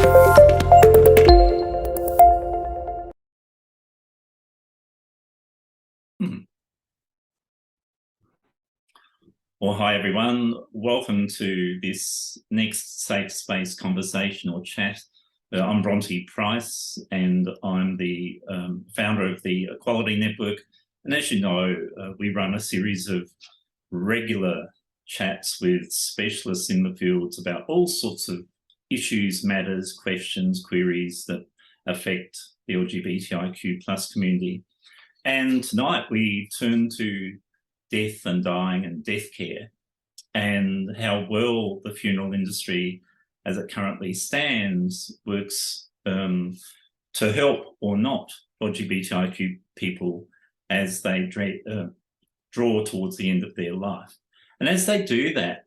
Well, hi everyone. Welcome to this next safe space conversation or chat. I'm Bronte Price and I'm the founder of the Equality Network. And as you know, we run a series of regular chats with specialists in the fields about all sorts of issues, matters, questions, queries that affect the LGBTIQ plus community. And tonight we turn to death and dying and death care, and how well the funeral industry as it currently stands works to help or not LGBTIQ people as they draw towards the end of their life. And as they do that,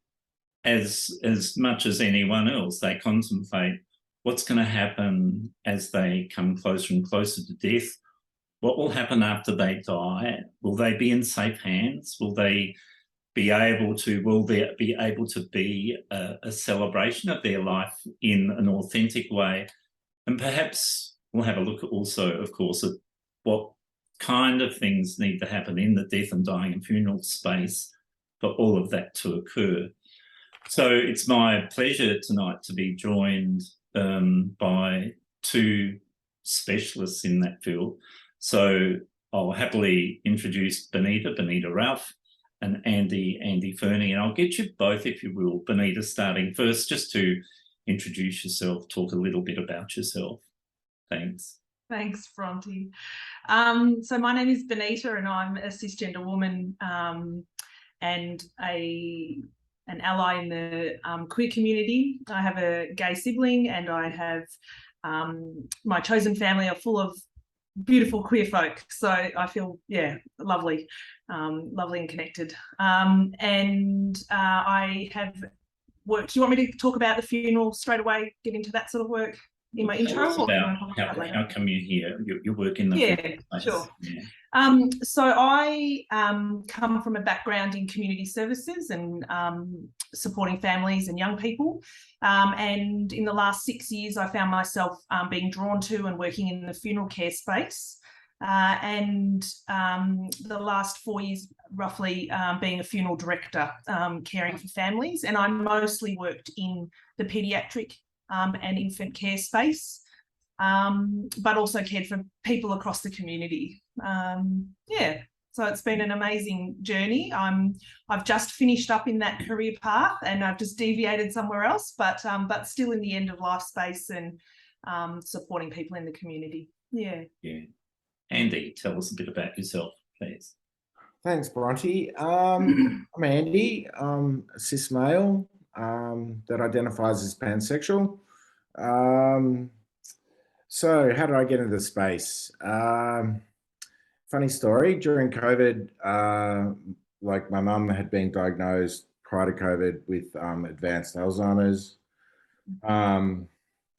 as much as anyone else, they contemplate what's going to happen as they come closer and closer to death. What will happen after they die? Will they be in safe hands? Will they be able to be a celebration of their life in an authentic way? And perhaps we'll have a look at also, of course, at what kind of things need to happen in the death and dying and funeral space for all of that to occur. So it's my pleasure tonight to be joined by two specialists in that field. So I'll happily introduce Bonita Ralph, and Andy Fernie, and I'll get you both, if you will. Bonita, starting first, just to introduce yourself, talk a little bit about yourself. Thanks. Thanks, Bronte. So my name is Bonita, and I'm a cisgender woman and an ally in the queer community. I have a gay sibling, and I have my chosen family are full of beautiful queer folk, so I feel lovely and connected, and I have worked. Do you want me to talk about the funeral straight away, get into that sort of work in my intro? About how come you're here? You work in the space. Sure. So I come from a background in community services and supporting families and young people, and in the last 6 years I found myself being drawn to and working in the funeral care space, and the last 4 years roughly being a funeral director, caring for families, and I mostly worked in the paediatric and infant care space, but also cared for people across the community. So it's been an amazing journey. I've just finished up in that career path, and I've just deviated somewhere else, but still in the end of life space and supporting people in the community. Yeah. Andy, tell us a bit about yourself, please. Thanks, Bronte. I'm Andy. I'm a cis male that identifies as pansexual. So how did I get into the space? Funny story, during COVID, like my mum had been diagnosed prior to COVID with advanced Alzheimer's, and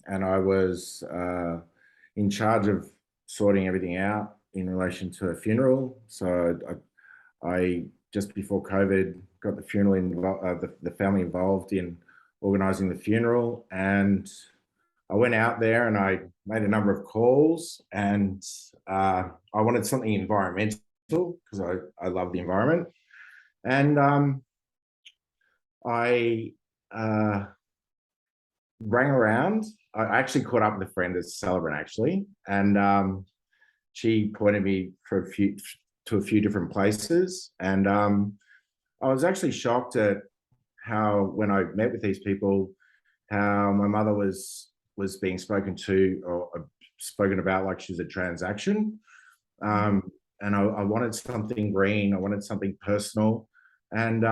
I was in charge of sorting everything out in relation to a funeral. So I just before COVID got the funeral the family involved in organising the funeral, and I went out there and I made a number of calls, and I wanted something environmental because I love the environment, and I rang around. I actually caught up with a friend as a celebrant actually, and she pointed me to a few different places, and I was actually shocked at how, when I met with these people, how my mother was being spoken to or spoken about like she's a transaction, and I wanted something green. I wanted something personal, and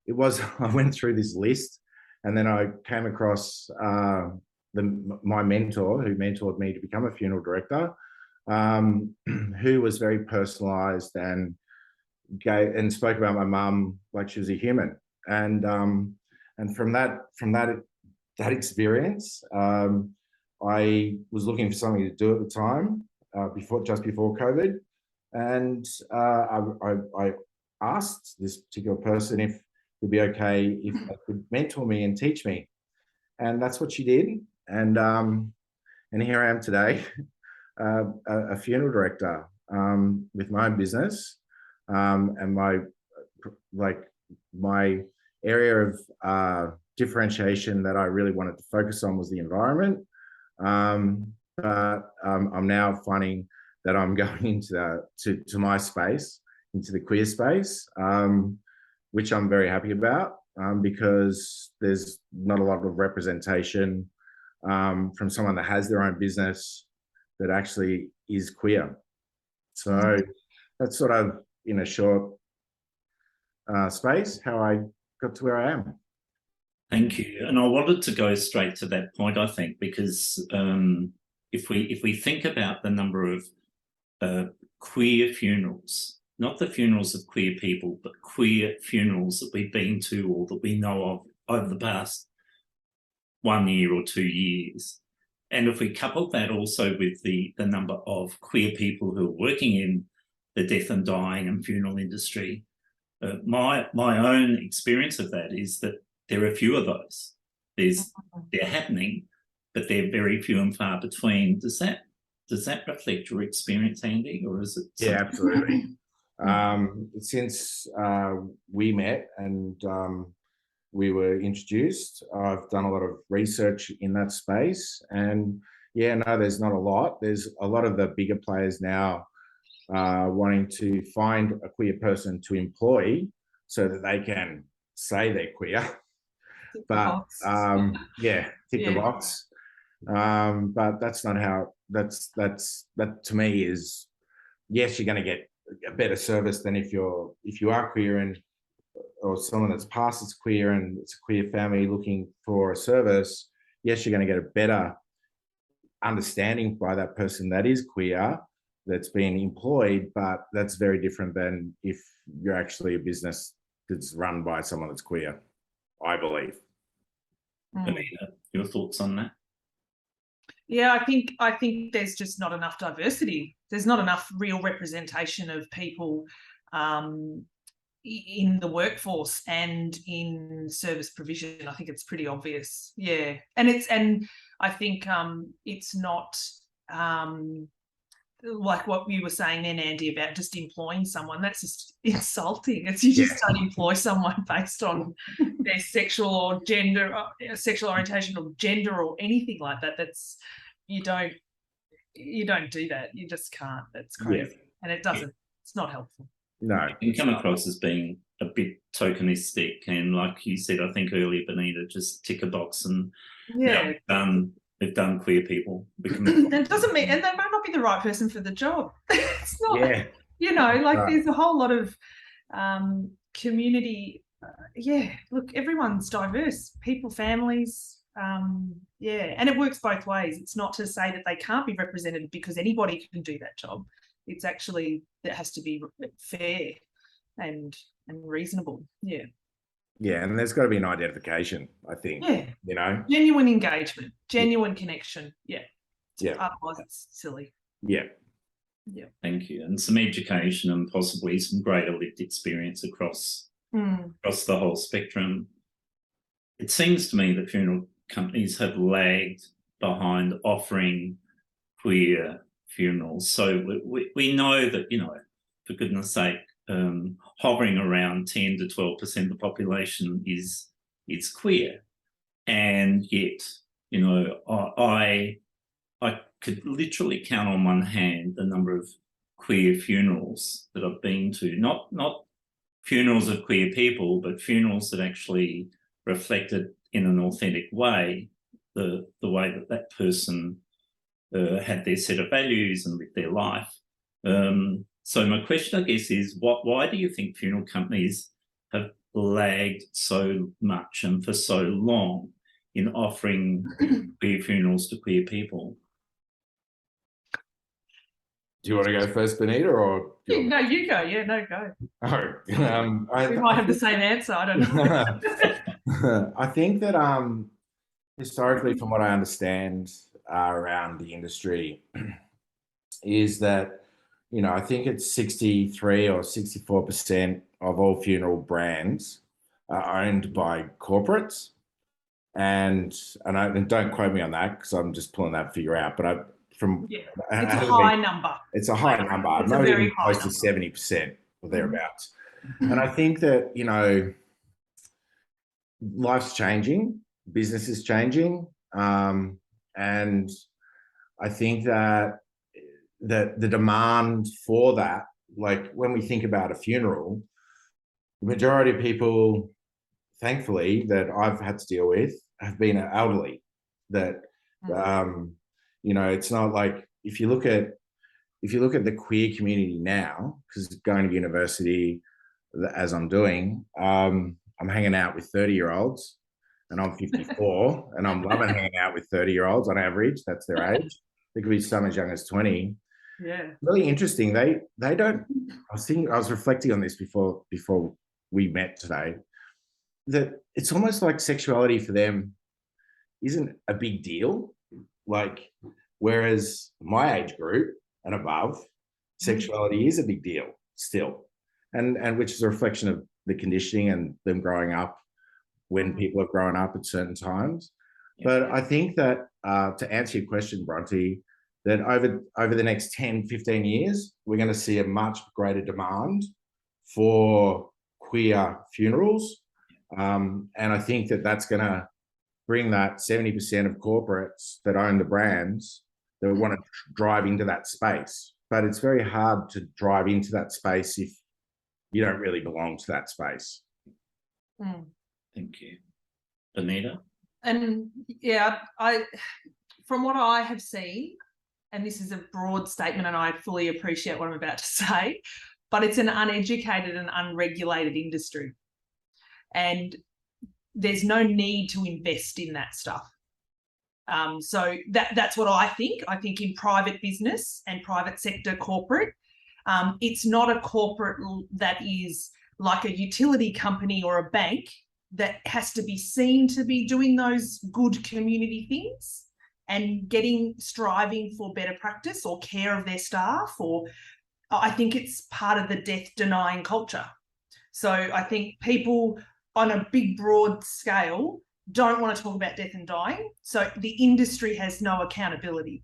it was. I went through this list, and then I came across my mentor, who mentored me to become a funeral director, who was very personalised and spoke about my mum like she was a human, and from that experience, I was looking for something to do at the time, just before COVID, and I asked this particular person if it'd be okay if they could mentor me and teach me. And that's what she did. And here I am today, a funeral director with my own business, and my area of differentiation that I really wanted to focus on was the environment. But I'm now finding that I'm going into to my space, into the queer space, which I'm very happy about, because there's not a lot of representation from someone that has their own business that actually is queer. So that's sort of, in a short space, how I got to where I am. Thank you. And I wanted to go straight to that point, I think, because if we think about the number of queer funerals, not the funerals of queer people, but queer funerals that we've been to or that we know of over the past 1 year or 2 years. And if we couple that also with the number of queer people who are working in the death and dying and funeral industry, my own experience of that is that there are few of those. They're happening, but they're very few and far between. Does that reflect your experience, Andy, or is it? Yeah, absolutely. Since we met and we were introduced, I've done a lot of research in that space, and yeah, no, there's not a lot. There's a lot of the bigger players now wanting to find a queer person to employ so that they can say they're queer. But yeah, tick the box. But that's not how. That to me is, yes, you're going to get a better service than if you are queer and or someone that's passed as queer and it's a queer family looking for a service. Yes, you're going to get a better understanding by that person that is queer that's being employed, but that's very different than if you're actually a business that's run by someone that's queer, I believe. Bonita, your thoughts on that? Yeah, I think there's just not enough diversity. There's not enough real representation of people in the workforce and in service provision. I think it's pretty obvious. Yeah, and I think it's not like what you were saying then, Andy, about just employing someone. That's just insulting. It's you just don't employ someone based on their sexual or gender, sexual orientation or gender or anything like that. That's you don't do that. You just can't. That's crazy, and it doesn't. It's not helpful. No, it can come across as being a bit tokenistic, and like you said, I think earlier, Bonita, just tick a box and we've done queer people. That doesn't mean, and they might not be the right person for the job. It's not, you know, like there's a whole lot of community. Look, everyone's diverse, people, families. And it works both ways. It's not to say that they can't be represented because anybody can do that job. It's actually, it has to be fair and reasonable. Yeah. Yeah, and there's got to be an identification, I think. Yeah. You know? Genuine engagement, genuine connection. Yeah. Yeah. Otherwise it's silly. Yeah. Yeah. Thank you. And some education and possibly some greater lived experience across the whole spectrum. It seems to me that funeral companies have lagged behind offering queer funerals. So we know that, you know, for goodness sake, hovering around 10 to 12% of the population is queer, and yet, you know, I could literally count on one hand the number of queer funerals that I've been to. Not funerals of queer people, but funerals that actually reflected in an authentic way the way that person had their set of values and lived their life. So my question, I guess, is why do you think funeral companies have lagged so much and for so long in offering queer funerals to queer people? Do you want to go first, Bonita, or? No, you go. Yeah, no, go. Oh, we might have the same answer. I don't know. I think that historically, from what I understand around the industry, is that, you know, I think it's 63 or 64% of all funeral brands are owned by corporates. and and don't quote me on that because I'm just pulling that figure out. But it's a high number. It's a high number. It's Maybe a very even high close to number. 70% or thereabouts. And I think that, you know, life's changing, business is changing, and I think that the demand for that, like when we think about a funeral, the majority of people, thankfully, that I've had to deal with have been elderly. That you know, it's not like if you look at the queer community now, because going to university as I'm doing, I'm hanging out with 30-year-olds, and I'm 54, and I'm loving hanging out with 30-year-olds on average. That's their age. There could be some as young as 20. Yeah. Really interesting. They don't. I was reflecting on this before we met today. That it's almost like sexuality for them isn't a big deal. Like, whereas my age group and above, sexuality is a big deal still, and which is a reflection of the conditioning and them growing up when people have grown up at certain times. But I think that to answer your question, Bronte, that over the next 10, 15 years, we're going to see a much greater demand for queer funerals. And I think that that's going to bring that 70% of corporates that own the brands that want to drive into that space. But it's very hard to drive into that space if you don't really belong to that space. Thank you. Bonita? And yeah, from what I have seen, and this is a broad statement and I fully appreciate what I'm about to say, but it's an uneducated and unregulated industry. And there's no need to invest in that stuff. So that's what I think. I think in private business and private sector corporate, it's not a corporate that is like a utility company or a bank that has to be seen to be doing those good community things and striving for better practice or care of their staff. Or I think it's part of the death denying culture. So I think people on a big, broad scale don't want to talk about death and dying. So the industry has no accountability,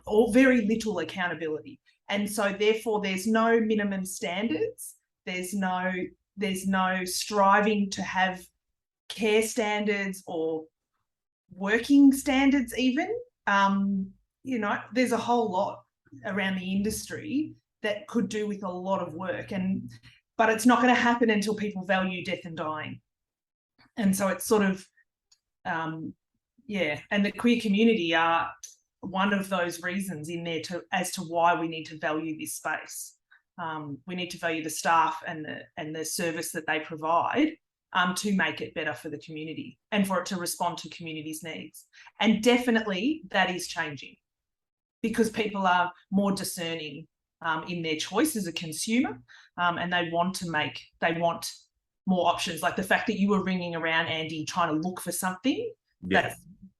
or very little accountability. And so therefore there's no minimum standards. There's no striving to have care standards or working standards even. You know, there's a whole lot around the industry that could do with a lot of work, but it's not going to happen until people value death and dying. And so it's sort of, and the queer community are one of those reasons in there as to why we need to value this space. We need to value the staff and the service that they provide to make it better for the community and for it to respond to community's needs. And definitely that is changing because people are more discerning in their choice as a consumer, and they want more options. Like the fact that you were ringing around, Andy, trying to look for something,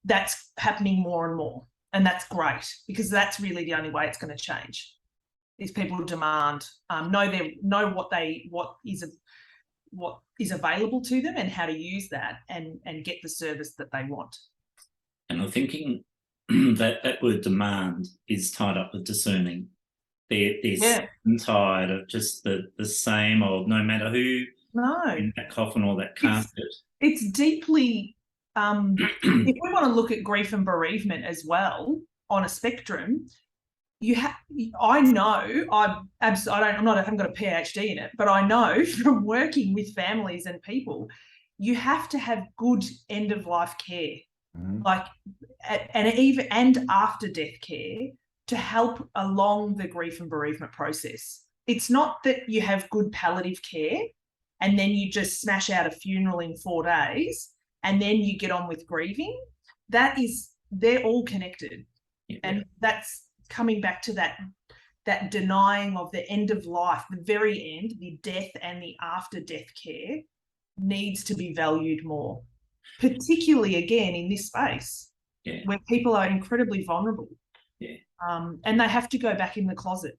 that's happening more and more. And that's great because that's really the only way it's going to change. Is people demand, know what is available to them and how to use that and get the service that they want. And I'm thinking that word demand is tied up with discerning. They're tired of just the same old, no matter who in that coffin or that casket. It's deeply, if we want to look at grief and bereavement as well on a spectrum, I haven't got a PhD in it, but I know from working with families and people, you have to have good end of life care, like and after death care to help along the grief and bereavement process. It's not that you have good palliative care and then you just smash out a funeral in 4 days and then you get on with grieving. They're all connected, and that's coming back to that denying of the end of life, the very end, the death and the after death care needs to be valued more, particularly again in this space where people are incredibly vulnerable. And they have to go back in the closet.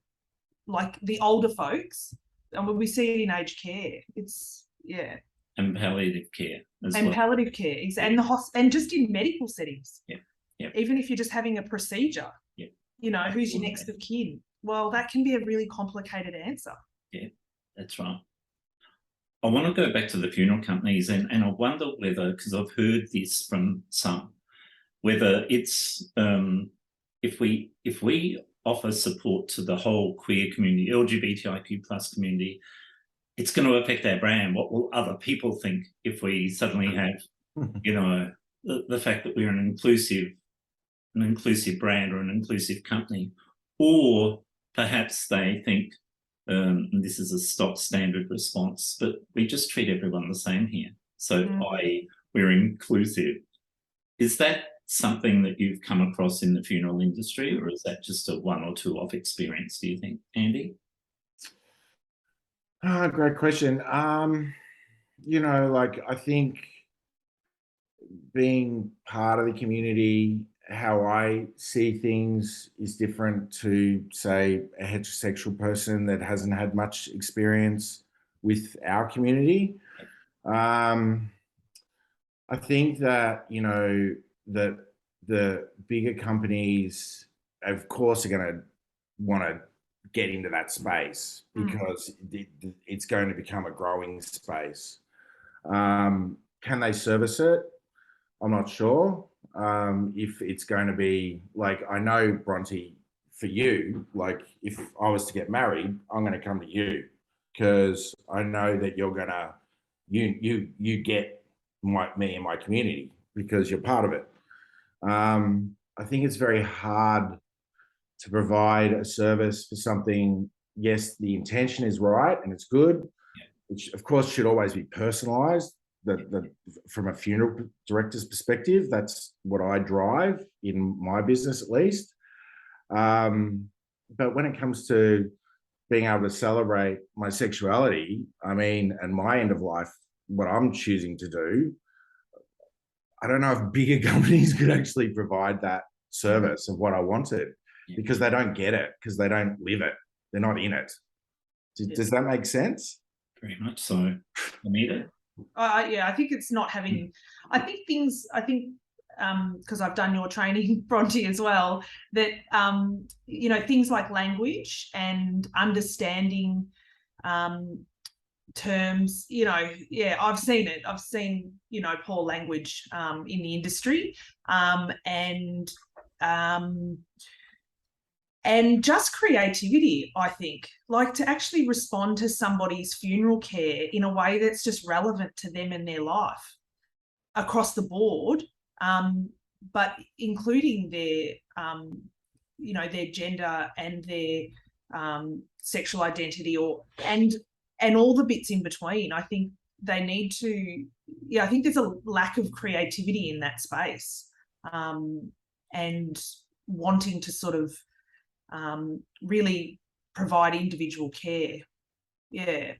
Like the older folks, and when we see it in aged care, And palliative care as and well. palliative care, and and just in medical settings. Yeah. Yeah. Even if you're just having a procedure, Yeah. you know, who's your next of kin? Well, that can be a really complicated answer. Yeah, that's right. I want to go back to the funeral companies, and I wonder whether, because I've heard this from some, whether it's if we offer support to the whole queer community, LGBTIQ plus community, it's going to affect our brand. What will other people think if we suddenly have, you know, the fact that we're an inclusive brand or an inclusive company, or perhaps they think, and this is a stock standard response, but we just treat everyone the same here. So we're inclusive. Is that something that you've come across in the funeral industry, or is that just a one or two off experience, do you think, Andy? Great question. You know, like, I think being part of the community, how I see things is different to, say, a heterosexual person that hasn't had much experience with our community. I think that, you know, that the bigger companies, of course, are going to want to get into that space because it's going to become a growing space. Can they service it? I'm not sure. If it's going to be like, I know, Bronte, for you, like, if I was to get married, I'm going to come to you because I know that you're going to, you get me and my community because you're part of it. I think it's very hard to provide a service for something. Yes, the intention is right and it's good, which of course should always be personalized. From a funeral director's perspective, that's what I drive in my business, at least. But when it comes to being able to celebrate my sexuality, I mean, and my end of life, what I'm choosing to do, I don't know if bigger companies could actually provide that service of what I wanted, because they don't get it, because they don't live it. They're not in it. Does that make sense? Very much so. Bonita? Yeah, I think it's not having, because I've done your training, Bronte, as well, that, you know, things like language and understanding terms, you know, I've seen it. I've seen, you know, poor language in the industry, and just creativity, I think, like to actually respond to somebody's funeral care in a way that's just relevant to them and their life across the board, but including their, you know, their gender and their sexual identity, and all the bits in between. I think they need to, I think there's a lack of creativity in that space, and wanting to sort of really provide individual care.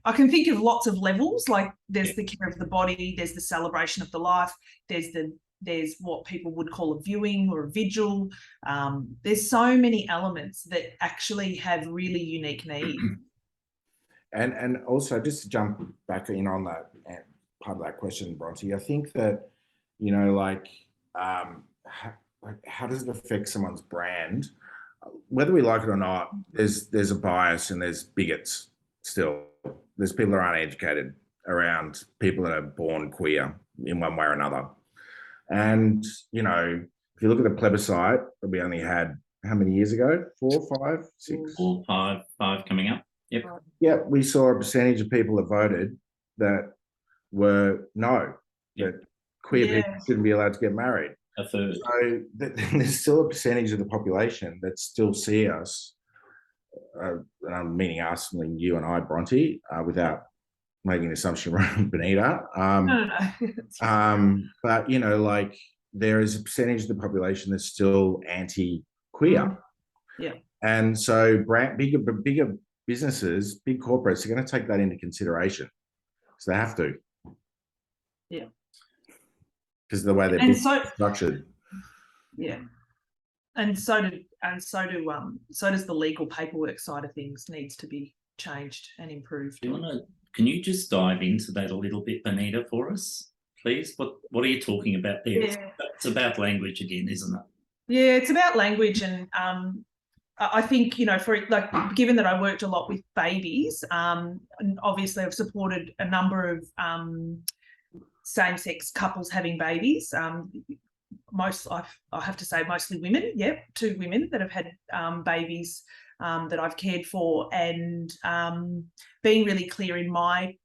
I can think of lots of levels, like there's the care of the body, there's the celebration of the life, there's what people would call a viewing or a vigil. There's so many elements that actually have really unique needs. And also, just to jump back in on that part of that question, Bronte, I think that, you know, like, how does it affect someone's brand? Whether we like it or not, there's a bias and there's bigots still. There's people that aren't educated around people that are born queer in one way or another. And, you know, if you look at the plebiscite that we only had, how many years ago? 4, 5, 6? 4, 5 coming up. Yep. Yeah, we saw a percentage of people that voted that were no, that queer people shouldn't be allowed to get married. A third. So there's still a percentage of the population that still see us, meaning us, meaning you and I, Bronte, without making an assumption around Bonita. But, you know, like, there is a percentage of the population that's still anti-queer. And so bigger businesses, big corporates are going to take that into consideration. So they have to. Because of the way they're structured. And so does the legal paperwork side of things needs to be changed and improved. Do you want to Can you just dive into that a little bit, Bonita, for us, please? What are you talking about there? Yeah. It's about language again, isn't it? Yeah, it's about language, and I think, you know, for like, given that I worked a lot with babies, and obviously I've supported a number of same-sex couples having babies. I have to say mostly women. Yep, 2 women that have had babies that I've cared for, and being really clear in my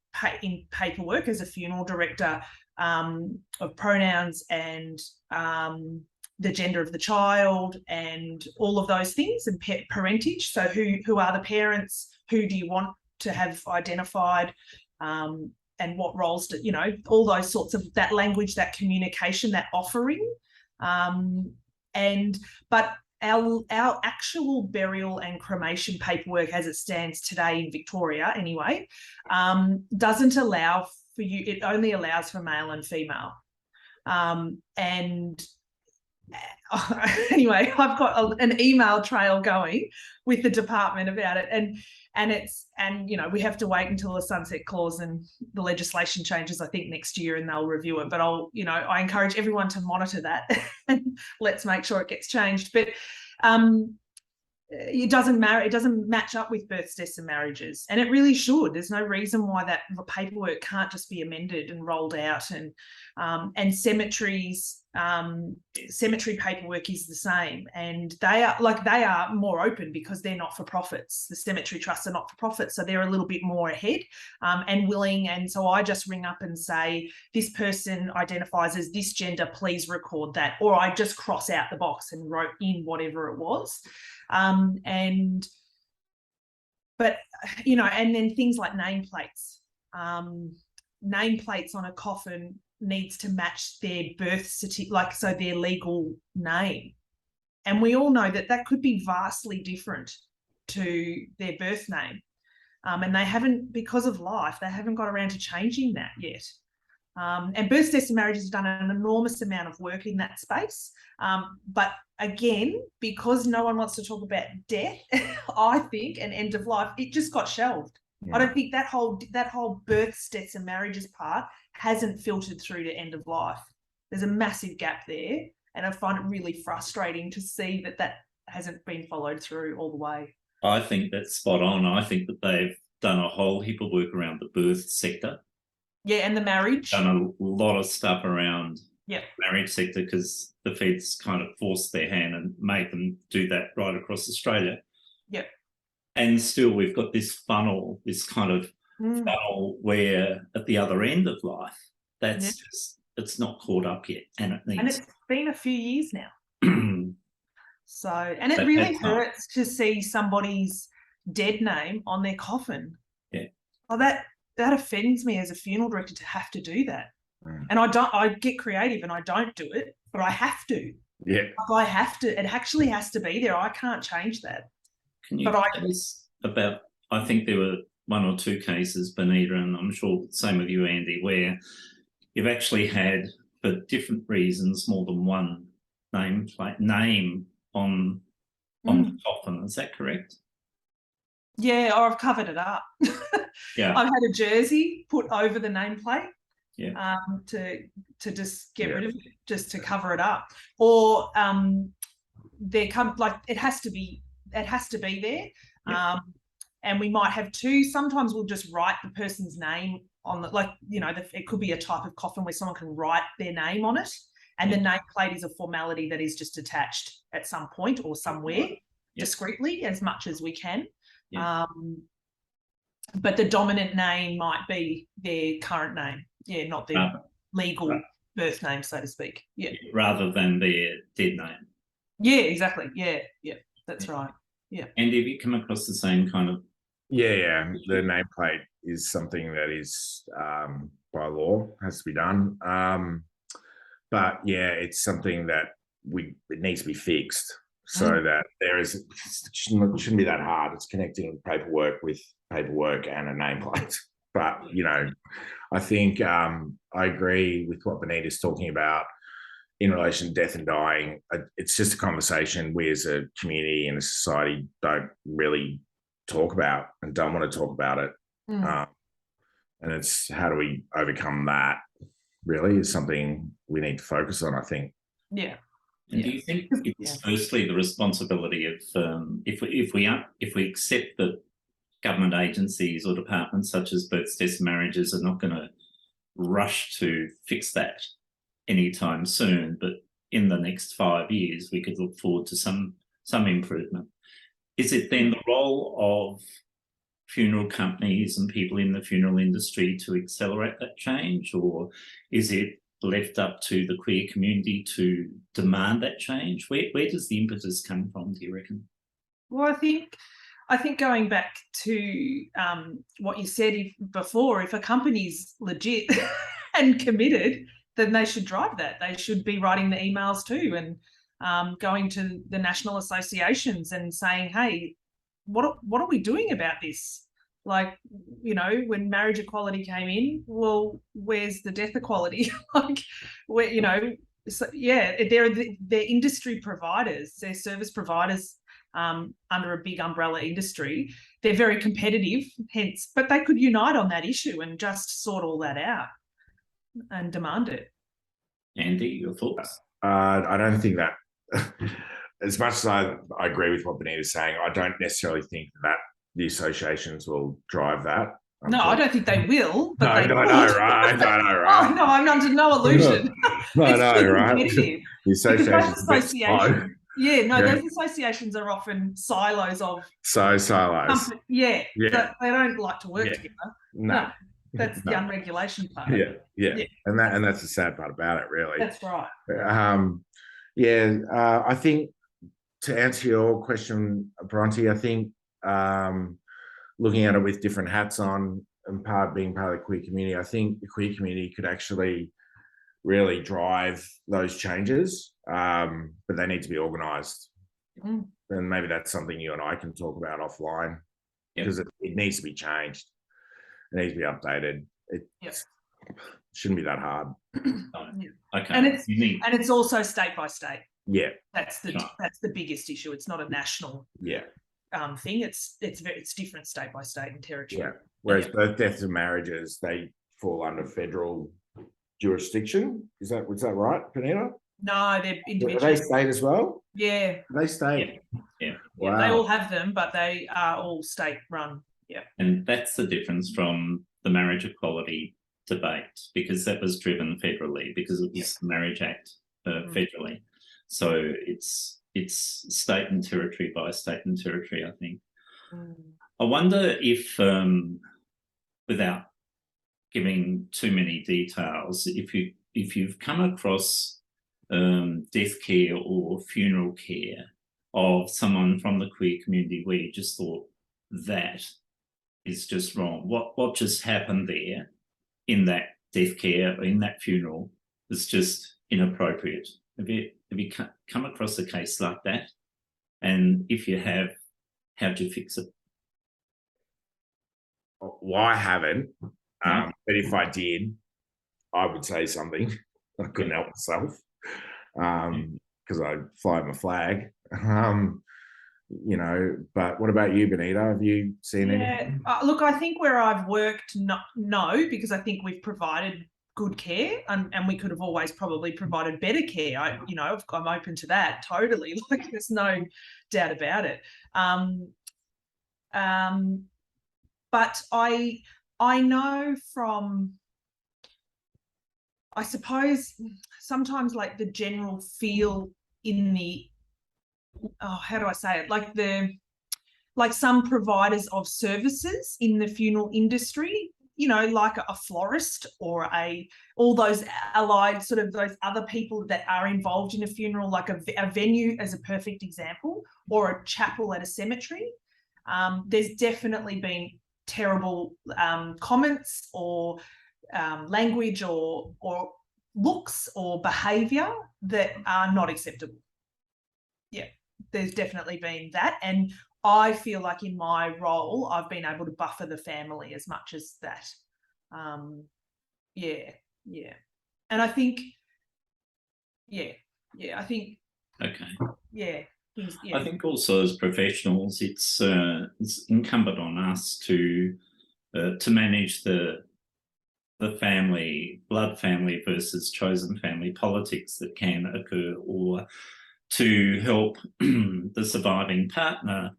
paperwork as a funeral director of pronouns and the gender of the child and all of those things, and parentage. So who are the parents? Who do you want to have identified? And what roles do, you know, all those sorts of, that language, that communication, that offering. But our actual burial and cremation paperwork as it stands today in Victoria anyway, doesn't allow for you, it only allows for male and female. Anyway, I've got an email trail going with the department about it, and you know, we have to wait until the sunset clause and the legislation changes, I think, next year, and they'll review it. But I encourage everyone to monitor that and let's make sure it gets changed. But it doesn't match up with births, deaths and marriages, and it really should. There's no reason why that paperwork can't just be amended and rolled out. And cemetery paperwork is the same, and they are more open because they're not for profits. The cemetery trusts are not for profit, so they're a little bit more ahead and willing. And so I just ring up and say, this person identifies as this gender, please record that, or I just cross out the box and wrote in whatever it was. But you know, and then things like nameplates. Nameplates on a coffin needs to match their birth certificate, like, so their legal name. And we all know that that could be vastly different to their birth name. And they haven't, because of life, they haven't got around to changing that yet. And births, deaths and marriages have done an enormous amount of work in that space. But again, because no one wants to talk about death, I think, and end of life, it just got shelved. Yeah. I don't think that whole births, deaths and marriages part hasn't filtered through to end of life. There's a massive gap there, and I find it really frustrating to see that hasn't been followed through all the way. I think that's spot on. I think that they've done a whole heap of work around the birth sector. Yeah, and the marriage. Done a lot of stuff around the marriage sector, because the feds kind of forced their hand and made them do that right across Australia. Yep. And still we've got this funnel, this kind of funnel where at the other end of life, that's just, it's not caught up yet. And it's been a few years now. So, and it really hurts to see somebody's dead name on their coffin. Yeah. Oh, that offends me as a funeral director to have to do that. And I get creative and I don't do it, but I have to. Yeah. I have to. It actually has to be there. I can't change that. Can you tell us about, I think there were 1 or 2 cases, Bonita, and I'm sure same with you, Andy, where you've actually had, for different reasons, more than one name on the coffin. Is that correct? Yeah, or I've covered it up. Yeah. I've had a jersey put over the nameplate. Yeah. To just get rid of it, just to cover it up. Or it has to be there. Yeah. And we might have 2. Sometimes we'll just write the person's name on it could be a type of coffin where someone can write their name on it, and the nameplate is a formality that is just attached at some point or somewhere discreetly, as much as we can. Yeah. But the dominant name might be their current name, not their legal birth name, so to speak. Yeah. Rather than their dead name. Yeah, exactly. Yeah, that's right. Yeah. And have you come across the same kind of? Yeah. The nameplate is something that is by law has to be done. But it's something that it needs to be fixed so that it shouldn't be that hard. It's connecting paperwork with paperwork and a nameplate. But I think I agree with what Bonita's talking about in relation to death and dying. It's just a conversation we as a community and a society don't really talk about and don't want to talk about it. And it's how do we overcome that, really, is something we need to focus on, I think. Yeah. And do you think it's firstly the responsibility of if we accept that government agencies or departments such as births, deaths, and marriages are not going to rush to fix that anytime soon, but in the next 5 years we could look forward to some improvement. Is it then the role of funeral companies and people in the funeral industry to accelerate that change, or is it left up to the queer community to demand that change? Where does the impetus come from, do you reckon? Well, I think going back to what you said before, if a company's legit and committed, then they should drive that. They should be writing the emails too, and going to the national associations and saying, hey, what are we doing about this? Like, you know, when marriage equality came in, well, where's the death equality? Like, where, you know, so, yeah, they're industry providers, they're service providers under a big umbrella industry. They're very competitive, hence, but they could unite on that issue and just sort all that out and demand it. Andy, your thoughts? I don't think that, as much as I agree with what Bonita's saying, I don't necessarily think that the associations will drive that. No, I don't think they will. But I know, right? Oh, no, I'm under no illusion. I know, right? Competitive. The associations. Those associations are often silos of silos. They don't like to work together. No, that's the unregulation part. Yeah. And that's the sad part about it, really. That's right. I think, to answer your question, Bronte, I think looking at it with different hats on and being part of the queer community, I think the queer community could actually really drive those changes, but they need to be organised. And maybe that's something you and I can talk about offline, because it needs to be changed. It needs to be updated. It shouldn't be that hard. Okay. And it's also state by state. Yeah. That's the biggest issue. It's not a national thing. It's different state by state and territory. Yeah. Whereas birth, deaths, and marriages, they fall under federal jurisdiction. Is that right, Bonita? No, they're individual. Are they state as well? Yeah. Are they state? Yeah. Wow. They all have them, but they are all state run. Yeah. And that's the difference from the marriage equality debate, because that was driven federally, because it was the Marriage Act federally. So it's state and territory by state and territory, I think. I wonder if, without giving too many details, if you've come across death care or funeral care of someone from the queer community where you just thought that is just wrong. What just happened there in that death care or in that funeral is just inappropriate. Have you come across a case like that? And if you have, how'd you fix it? Well, I haven't. But if I did, I would say something. I couldn't help myself, because I fly my flag. But what about you, Bonita? Have you seen anything? Look, I think where I've worked, no, because I think we've provided good care, and we could have always probably provided better care. I'm open to that totally. Like, there's no doubt about it. But I know from, I suppose, sometimes like the general feel in the, how do I say it? Like some providers of services in the funeral industry, like a florist or all those allied sort of those other people that are involved in a funeral, like a venue as a perfect example, or a chapel at a cemetery. There's definitely been terrible comments or language or looks or behaviour that are not acceptable. Yeah, there's definitely been that. And I feel like in my role, I've been able to buffer the family as much as that. And I think, I think. Okay. Yeah. I think also as professionals, it's incumbent on us to manage the the family, blood family versus chosen family politics that can occur, or to help the surviving partner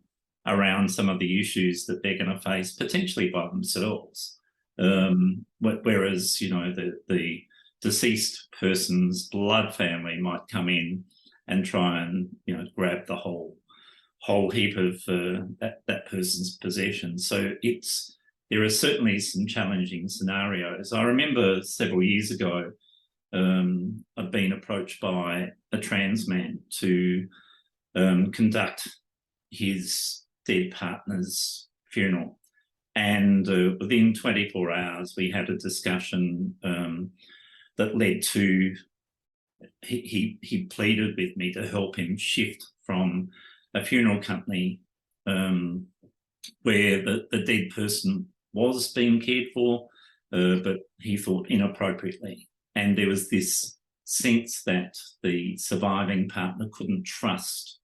around some of the issues that they're going to face potentially by themselves. Whereas, you know, the deceased person's blood family might come in and try and, you know, grab the whole heap of that person's possessions. So there are certainly some challenging scenarios. I remember several years ago, I've been approached by a trans man to conduct his dead partner's funeral. And within 24 hours, we had a discussion that led to, he pleaded with me to help him shift from a funeral company where the dead person was being cared for, but he thought inappropriately. And there was this sense that the surviving partner couldn't trust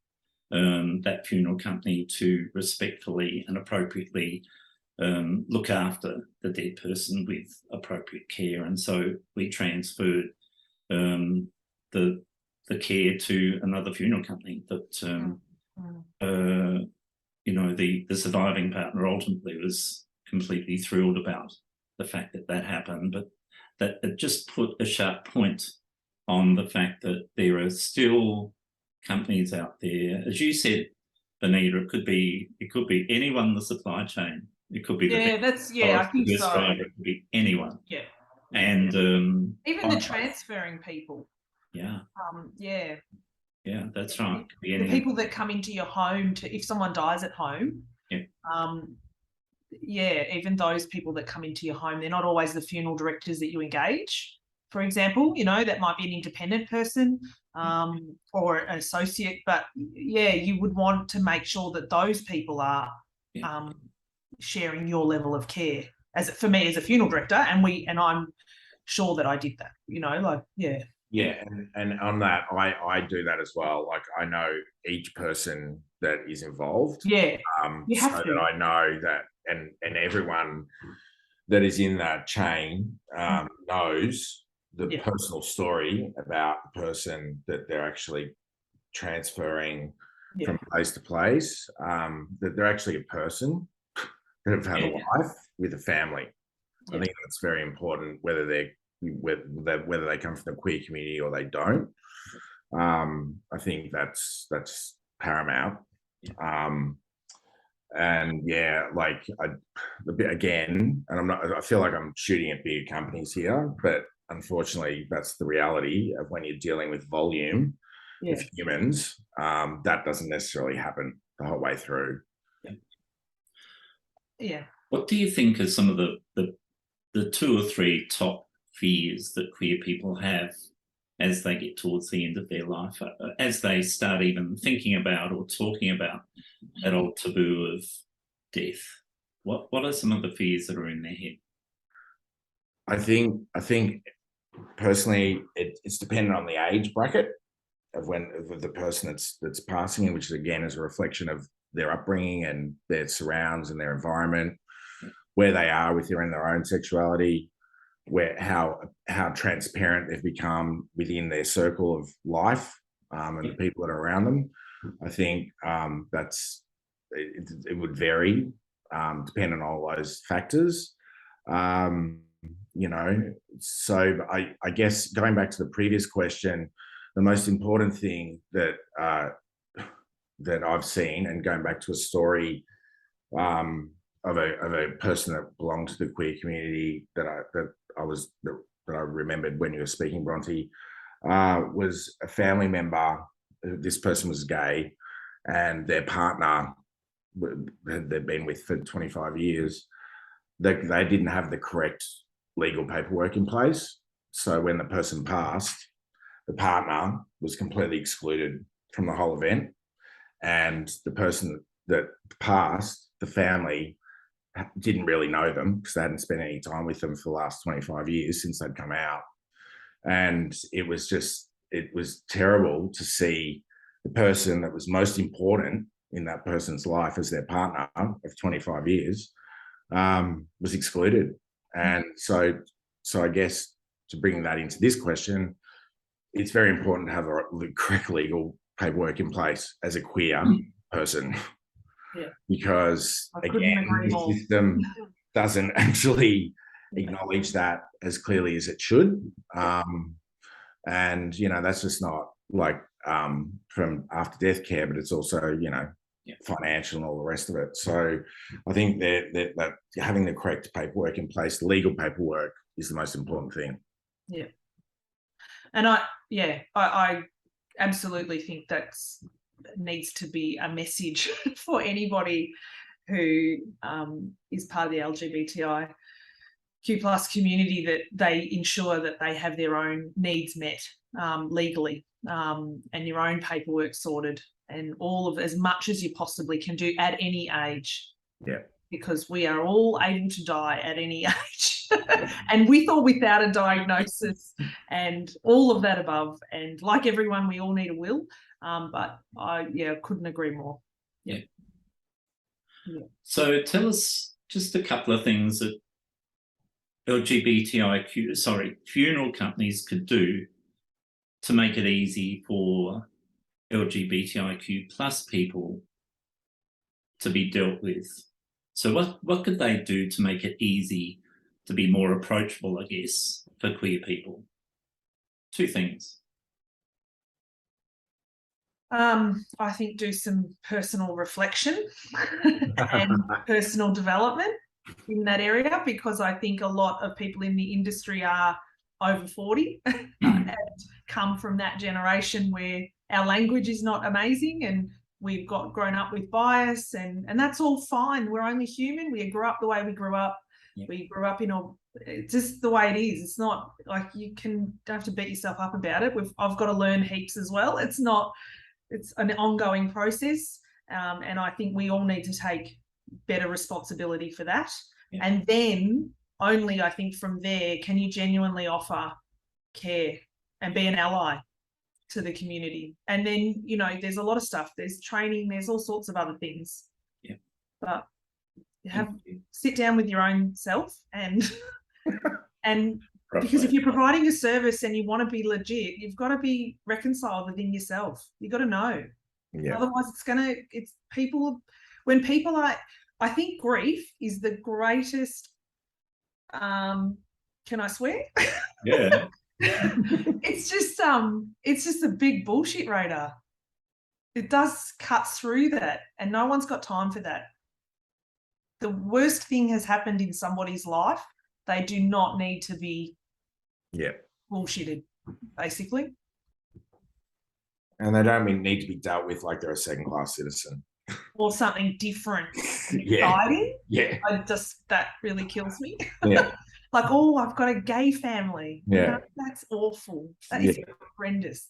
that funeral company to respectfully and appropriately look after the dead person with appropriate care. And so we transferred the care to another funeral company that, you know, the surviving partner ultimately was completely thrilled about the fact that happened, but that it just put a sharp point on the fact that there are still companies out there, as you said, Bonita, it could be anyone in the supply chain. It could be I think so. Driver, it could be anyone. Yeah. And even the transferring people. Yeah. Yeah, that's right. The people that come into your home if someone dies at home. Yeah. Even those people that come into your home, they're not always the funeral directors that you engage. For example, you know, that might be an independent person or an associate, but yeah, you would want to make sure that those people are sharing your level of care. For me as a funeral director, and I'm sure that I did that, you know, like, yeah. Yeah, and on that, I do that as well. Like, I know each person that is involved. Yeah, you have to. That I know that, and everyone that is in that chain knows the personal story about the person that they're actually transferring from place to place. That they're actually a person that have had a life with a family. I think that's very important, whether they come from the queer community or they don't. I think that's paramount. And like again, and I feel like I'm shooting at big companies here, but unfortunately that's the reality of when you're dealing with volume of humans. That doesn't necessarily happen the whole way through. What do you think are some of the 2 or 3 top fears that queer people have as they get towards the end of their life, as they start even thinking about or talking about that old taboo of death? What are some of the fears that are in their head? I think personally, it's dependent on the age bracket of the person that's passing, which again is a reflection of their upbringing and their surrounds and their environment, where they are within their own sexuality, how transparent they've become within their circle of life, and the people that are around them. I think it would vary depending on all those factors. You know, so I guess going back to the previous question, the most important thing that I've seen, and going back to a story of a person that belonged to the queer community that I remembered when you were speaking, Bronte, was a family member. This person was gay, and their partner they'd been with for 25 years. They didn't have the correct legal paperwork in place. So when the person passed, the partner was completely excluded from the whole event. And the person that passed, the family, didn't really know them because they hadn't spent any time with them for the last 25 years since they'd come out. And it was terrible to see the person that was most important in that person's life as their partner of 25 years was excluded. And so So I guess to bring that into this question, it's very important to have the correct legal paperwork in place as a queer person. Yeah. Because I couldn't agree the more. system doesn't actually acknowledge that as clearly as it should. And, you know, that's just not like from after death care, but it's also, you know, financial and all the rest of it. So I think that having the correct paperwork in place, legal paperwork, is the most important thing. Yeah. And I absolutely think that needs to be a message for anybody who is part of the LGBTIQ plus community, that they ensure that they have their own needs met legally, and your own paperwork sorted, and all of as much as you possibly can do at any age. Yeah. Because we are all able to die at any age, and with or without a diagnosis, and all of that above. And like everyone, we all need a will. But I couldn't agree more. Yeah. So tell us just a couple of things that funeral companies could do to make it easy for LGBTIQ plus people to be dealt with. So what could they do to make it easy, to be more approachable, I guess, for queer people? Two things. I think do some personal reflection and personal development in that area, because I think a lot of people in the industry are over 40 and come from that generation where our language is not amazing, and we've grown up with bias, and that's all fine. We're only human. We grew up the way we grew up. Yeah. We grew up it's just the way it is. It's not like don't have to beat yourself up about it. I've got to learn heaps as well. It's an ongoing process. And I think we all need to take better responsibility for that. Yeah. And then only, I think, from there can you genuinely offer care and be an ally to the community. And then, there's a lot of stuff. There's training, there's all sorts of other things. Yeah. But sit down with your own self and because if you're providing a service and you want to be legit, you've got to be reconciled within yourself. You've got to know. Yeah. Otherwise I think grief is the greatest, can I swear? Yeah. It's just a big bullshit radar. It does cut through that, and no one's got time for that. The worst thing has happened in somebody's life. They do not need to be bullshitted, basically. And they don't need to be dealt with like they're a second-class citizen. Or something different and exciting. Yeah. That really kills me. Yeah. Like, I've got a gay family. Yeah. That's awful. That is horrendous.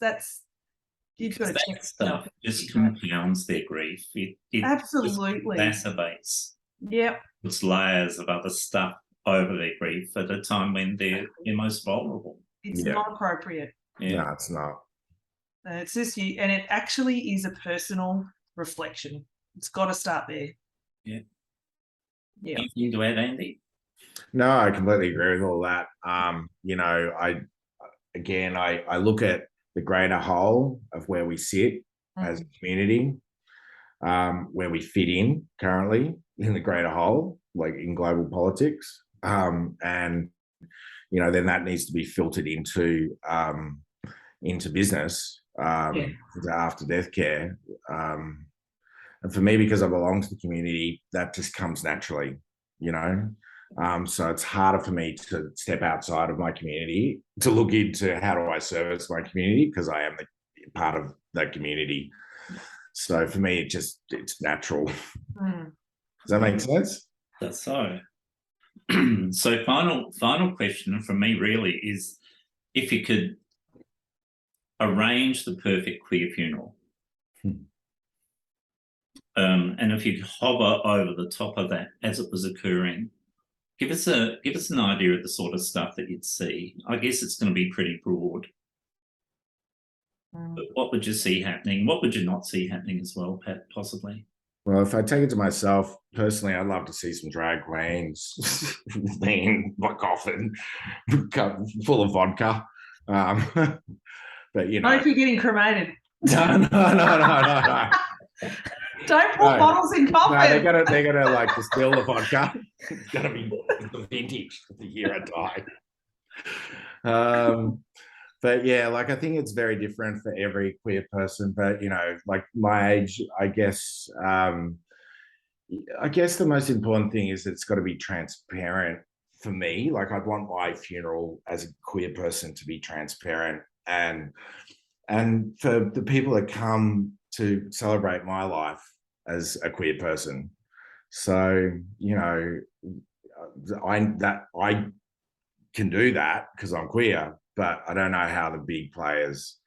You've got to check stuff. Just compounds their grief. It absolutely exacerbates. Yep. Puts layers of other stuff over their grief at a time when they're most vulnerable. It's not appropriate. Yeah. No, it's not. It's just and it actually is a personal reflection. It's got to start there. Yeah. Yeah. Anything to add, Andy? No, I completely agree with all that. I look at the greater whole of where we sit as a community, where we fit in currently in the greater whole, like in global politics. And, then that needs to be filtered into business, after death care. And for me, because I belong to the community, that just comes naturally, so it's harder for me to step outside of my community to look into how do I service my community, because I am part of that community. So for me, it's natural. Does that make sense? That's so. So final question from me really is, if you could arrange the perfect queer funeral, and if you could hover over the top of that as it was occurring, give us an idea of the sort of stuff that you'd see. I guess it's going to be pretty broad. But what would you see happening? What would you not see happening as well, Pat, possibly? Well, if I take it to myself personally, I'd love to see some drag queens in my coffin full of vodka. But you know, Not if you're getting cremated. no. Don't put bottles in coffins. No, they're gonna like distill the vodka. It's gonna be the vintage of the year I die. But yeah, like I think it's very different for every queer person. But you know, like my age, I guess the most important thing is it's got to be transparent for me. Like I'd want my funeral as a queer person to be transparent, and for the people that come to celebrate my life as a queer person. So, you know, I can do that because I'm queer, but I don't know how the big players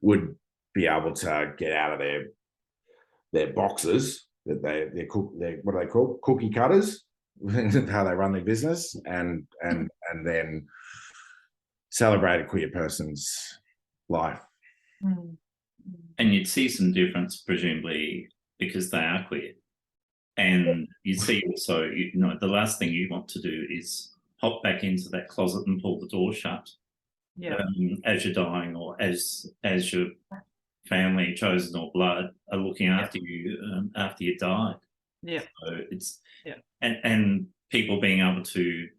would be able to get out of their boxes that they're what are they called? Cookie cutters, how they run their business, and then celebrate a queer person's life. And you'd see some difference, presumably, because they are queer. And you see also, you know, the last thing you want to do is hop back into that closet and pull the door shut as you're dying, or as your family, chosen or blood, are looking after you after you died. Yeah. So it's and people being able to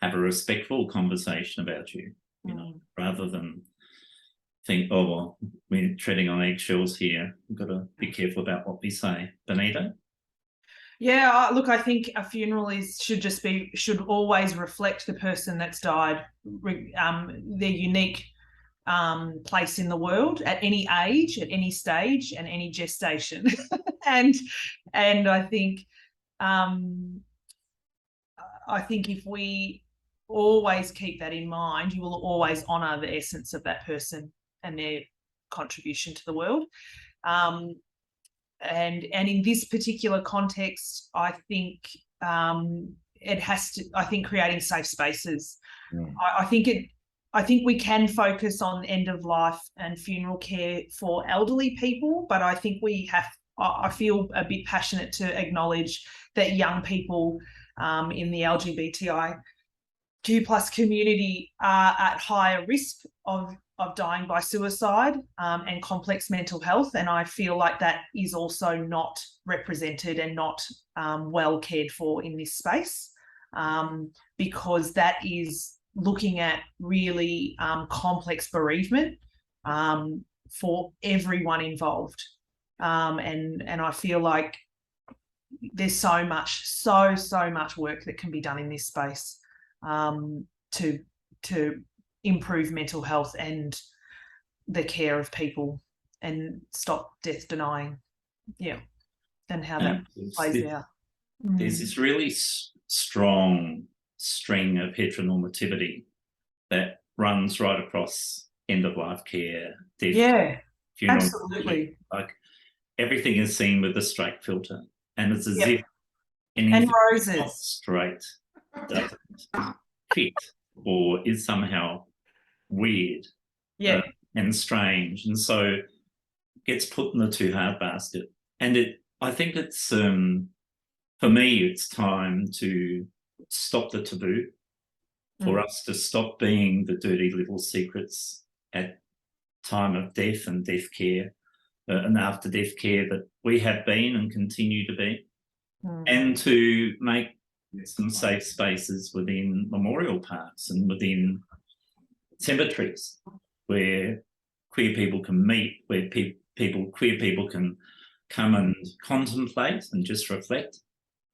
have a respectful conversation about you, you know, rather than think, oh well, we're treading on eggshells here. We've got to be careful about what we say. Bonita? Yeah, look, I think a funeral should always reflect the person that's died, their unique place in the world at any age, at any stage, and any gestation. and I think if we always keep that in mind, you will always honour the essence of that person and their contribution to the world. And in this particular context, I think it has to. I think creating safe spaces. I think we can focus on end of life and funeral care for elderly people, but I think I feel a bit passionate to acknowledge that young people in the LGBTIQ+ community are at higher risk of dying by suicide and complex mental health. And I feel like that is also not represented and not well cared for in this space, because that is looking at really complex bereavement for everyone involved. And I feel like there's so much work that can be done in this space to improve mental health and the care of people and stop death denying. And how that plays out. There's this really strong string of heteronormativity that runs right across end of life care, death, funeral. Absolutely. Like everything is seen with a straight filter, and it's as if and roses straight doesn't fit or is somehow weird and strange, and so gets put in the too hard basket. And I think it's for me, it's time to stop the taboo, for us to stop being the dirty little secrets at time of death and death care and after death care that we have been and continue to be, and to make some safe spaces within memorial parks and within cemeteries where queer people can meet, where queer people can come and contemplate and just reflect,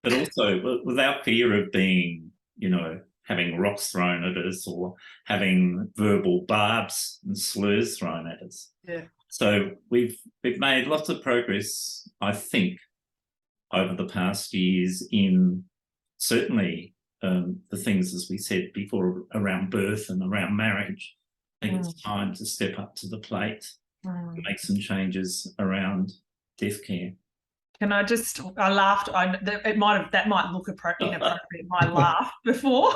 but also without fear of being, you know, having rocks thrown at us or having verbal barbs and slurs thrown at us. So we've made lots of progress, I think, over the past years in certainly the things, as we said before, around birth and around marriage. I think it's time to step up to the plate and make some changes around death care. Can I laughed. That might look inappropriate. My laugh before,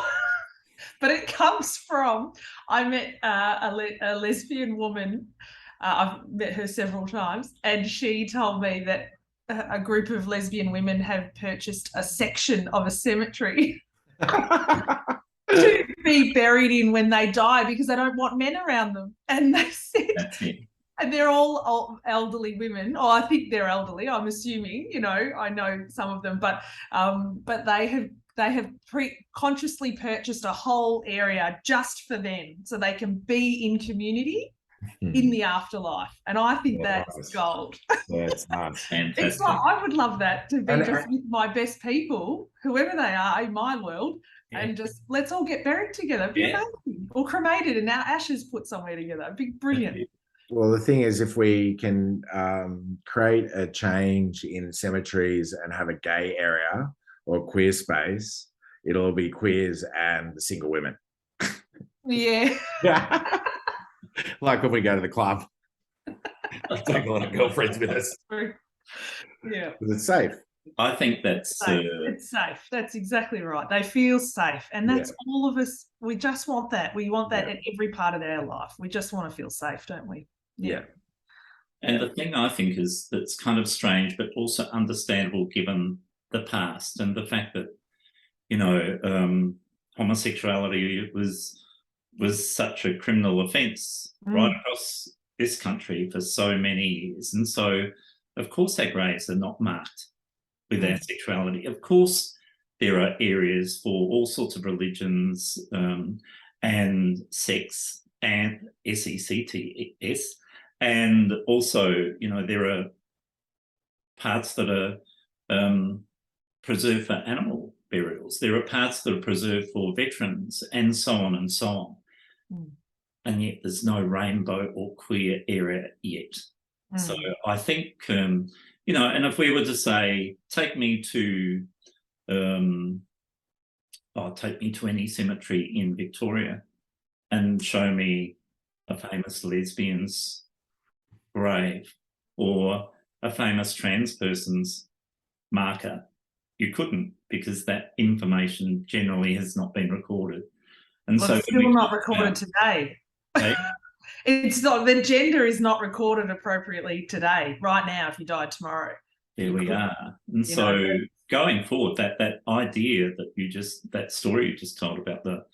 but it comes from I met a lesbian woman. I've met her several times, and she told me that a group of lesbian women have purchased a section of a cemetery to be buried in when they die because they don't want men around them. And they said, That's it. and they're all elderly women. Oh, I think they're elderly. I'm assuming, you know, I know some of them, but they have consciously purchased a whole area just for them, so they can be in community in the afterlife. And I think that's gold. Yeah, it's nice. Fantastic. It's like, I would love that, to be just with my best people, whoever they are in my world, and just let's all get buried together. It'd be amazing. Or cremated and our ashes put somewhere together. It'd be brilliant. Well, the thing is, if we can create a change in cemeteries and have a gay area or queer space, it'll be queers and the single women. Yeah. Like when we go to the club, take a lot of girlfriends with us. Yeah. Because it's safe. I think that's it's safe. That's exactly right. They feel safe, and that's all of us. We just want that. We want that in every part of our life. We just want to feel safe, don't we? Yeah. And the thing I think is that's kind of strange, but also understandable given the past and the fact that, you know, homosexuality was such a criminal offence right across this country for so many years. And so, of course, our graves are not marked with our sexuality. Of course, there are areas for all sorts of religions and sex and SECTS. And also, you know, there are parts that are preserved for animal burials. There are parts that are preserved for veterans, and so on and so on. And yet there's no rainbow or queer area yet. So I think, you know, and if we were to say, take me to any cemetery in Victoria and show me a famous lesbian's grave or a famous trans person's marker, you couldn't, because that information generally has not been recorded. And so it's still not recorded today. It's not, the gender is not recorded appropriately today, right now, if you died tomorrow. There we are. And so going forward, that idea that that story you just told about the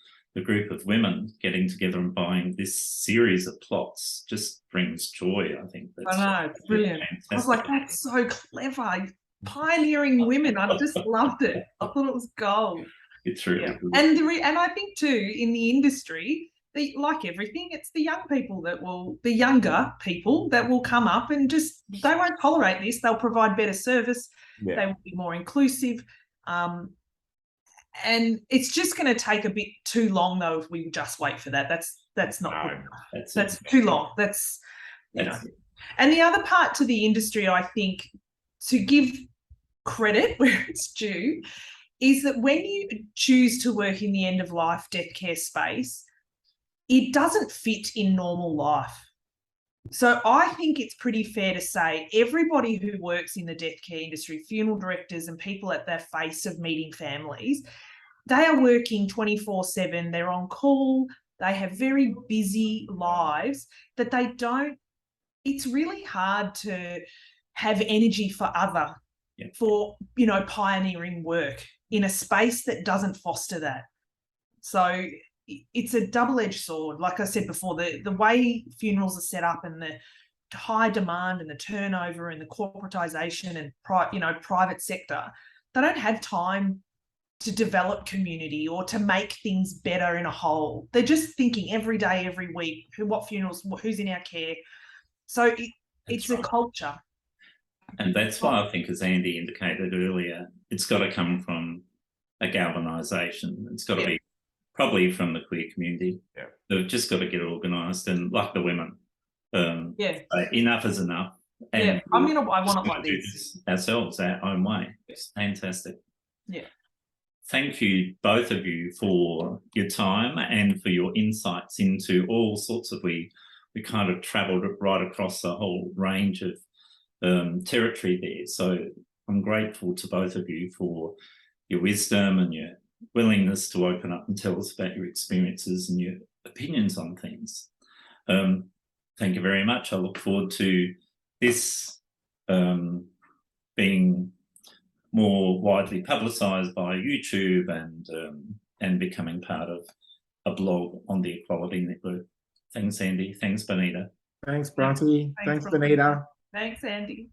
group of women getting together and buying this series of plots just brings joy, I think. I know, it's brilliant. Fantastic. I was like, that's so clever. Pioneering women. I just loved it. I thought it was gold. It's really good. And I think too, in the industry, like everything, it's the younger people that will come up and just, they won't tolerate this. They'll provide better service. They will be more inclusive. And it's just going to take a bit too long, though, if we just wait for that. That's not good enough. That's too long. That's you know. And the other part to the industry, I think, to give credit where it's due, is that when you choose to work in the end of life death care space, it doesn't fit in normal life. So I think it's pretty fair to say everybody who works in the death care industry, funeral directors and people at their face of meeting families, they are working 24/7. They're on call. They have very busy lives that they don't, it's really hard to have energy for for, you know, pioneering work in a space that doesn't foster that. So it's a double-edged sword. Like I said before, the way funerals are set up and the high demand and the turnover and the corporatization and private sector, they don't have time to develop community or to make things better in a whole. They're just thinking every day, every week, what funerals, who's in our care. So it's a culture. And that's why I think, as Andy indicated earlier, it's got to come from a galvanisation. It's got to be probably from the queer community. They've just got to get organised, and like the women, enough is enough. And I want it like this ourselves, our own way. It's fantastic. Yeah. Thank you, both of you, for your time and for your insights into all sorts of, we kind of travelled right across a whole range of territory there. So I'm grateful to both of you for your wisdom and your willingness to open up and tell us about your experiences and your opinions on things. Thank you very much. I look forward to this being more widely publicised by YouTube and becoming part of a blog on the Equality Network. Thanks, Andy. Thanks, Bonita. Thanks, Bronte. Thanks, Bronte. Bonita. Thanks, Andy.